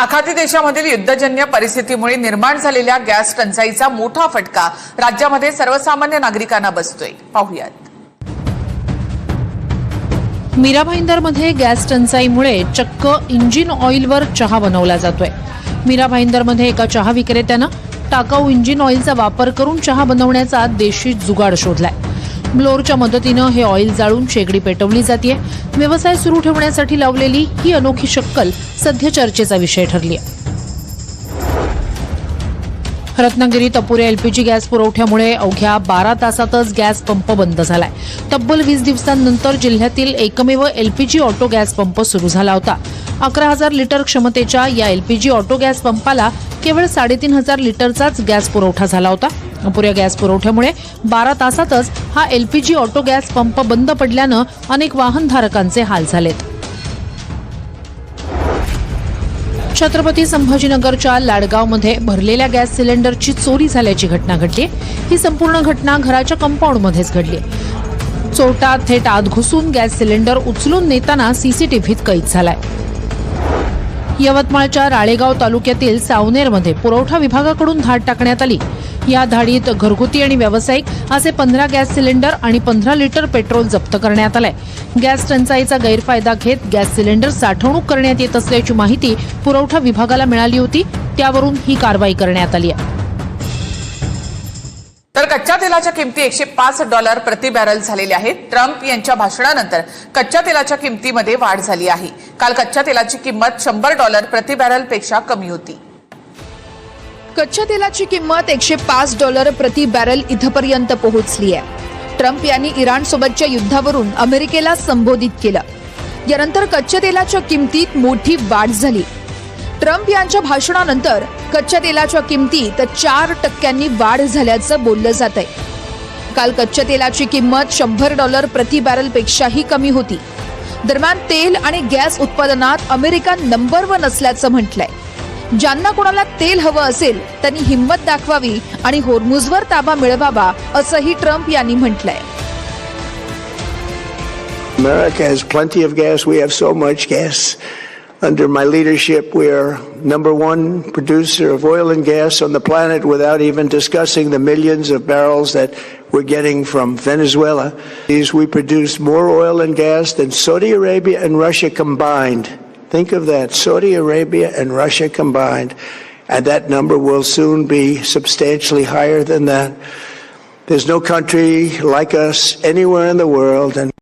आखाती देशामधील युद्धजन्य परिस्थितीमुळे निर्माण झालेल्या गॅस टंचाईचा मोठा फटका राज्यामध्ये सर्वसामान्य नागरिकांना बसतोय. पाहूयात. मीरा भाईंदरमध्ये गॅस टंचाईमुळे चक्क इंजिन ऑइलवर चहा बनवला जातोय. मीरा भाईंदरमध्ये एका चहा विक्रेत्यानं टाकाऊ इंजिन ऑइलचा वापर करून चहा बनवण्याचा देशी जुगाड शोधलाय. ब्लोअरच्या मदतीनं हे ऑइल जाळून शेगडी पेटवली जाते. व्यवसाय सुरू ठेवण्यासाठी लावलेली ही अनोखी शक्कल सध्या चर्चेचा विषय ठरली आहे. रत्नागिरीत अपुऱ्या एलपीजी गॅस पुरवठ्यामुळे अवघ्या 12 तासातच गॅस पंप बंद झालाय. तब्बल 20 दिवसांनंतर जिल्ह्यातील एकमेव एलपीजी ऑटो गॅस पंप सुरू झाला होता. 11,000 लिटर क्षमतेच्या या एलपीजी ऑटो गॅस पंपाला केवळ 3,500 लिटरचाच गॅस पुरवठा झाला होता. अपुऱ्या गॅस पुरवठ्यामुळे 12 तासातच हा एलपीजी ऑटो गॅस पंप बंद पडल्यानं अनेक वाहनधारकांचे हाल झालेत. छत्रपती संभाजीनगरच्या लाडगावमध्ये भरलेल्या गॅस सिलेंडरची चोरी झाल्याची घटना घडली. ही संपूर्ण घटना घराच्या कंपाऊंडमध्येच घडली. चोरटा थेट आत घुसून गॅस सिलेंडर उचलून नेताना सीसीटीव्हीत कैद झालाय. यवतमाळच्या राळेगाव तालुक्यातील सावनेरमध्ये पुरवठा विभागाकडून धाड टाकण्यात आली. या धाडीत घरगुती आणि व्यावसायिक असे 15 गॅस सिलेंडर आणि 15 लिटर पेट्रोल जप्त करण्यात आलंय. गॅस टंचाईचा गैरफायदा घेत गॅस सिलेंडर साठवणूक करण्यात येत असल्याची माहिती पुरवठा विभागाला मिळाली होती. त्यावरून ही कारवाई करण्यात आली आहे. तर कच्च्या तेलाच्या किमती $105 प्रति बॅरल झालेल्या आहेत. ट्रम्प यांच्या भाषणानंतर कच्च्या तेलाच्या किमतीमध्ये वाढ झाली आहे. काल कच्च्या तेलाची किंमत $100 प्रति बॅरल पेक्षा कमी होती. कच्च्या तेलाची किंमत $105 प्रति बॅरल इथपर्यंत पोहोचली आहे. ट्रम्प यांनी इराणसोबतच्या युद्धावरून अमेरिकेला संबोधित केलं. यानंतर कच्च्या तेलाच्या किमतीत मोठी वाढ झाली. ट्रम्प यांच्या भाषणानंतर कच्च्या तेलाच्या किमतीत 4% वाढ झाल्याचं बोललं जात आहे. काल कच्च्या तेलाची किंमत $100 प्रति बॅरल पेक्षाही कमी होती. दरम्यान तेल आणि गॅस उत्पादनात अमेरिका नंबर 1 असल्याचं म्हटलंय. ज्यांना कोणाला तेल हवं असेल त्यांनी हिंमत दाखवावी आणि होर्मुझवर ताबा मिळवावा असंही ट्रम्प यांनी म्हटलंय. America has plenty of gas. We have so much gas. Under my leadership, we are #1 producer of oil and gas on the planet without even discussing the millions of barrels that we're getting from Venezuela. We produce more oil and gas than Saudi Arabia and Russia combined. Think of that, Saudi Arabia and Russia combined. And that number will soon be substantially higher than that. There's no country like us anywhere in the world. And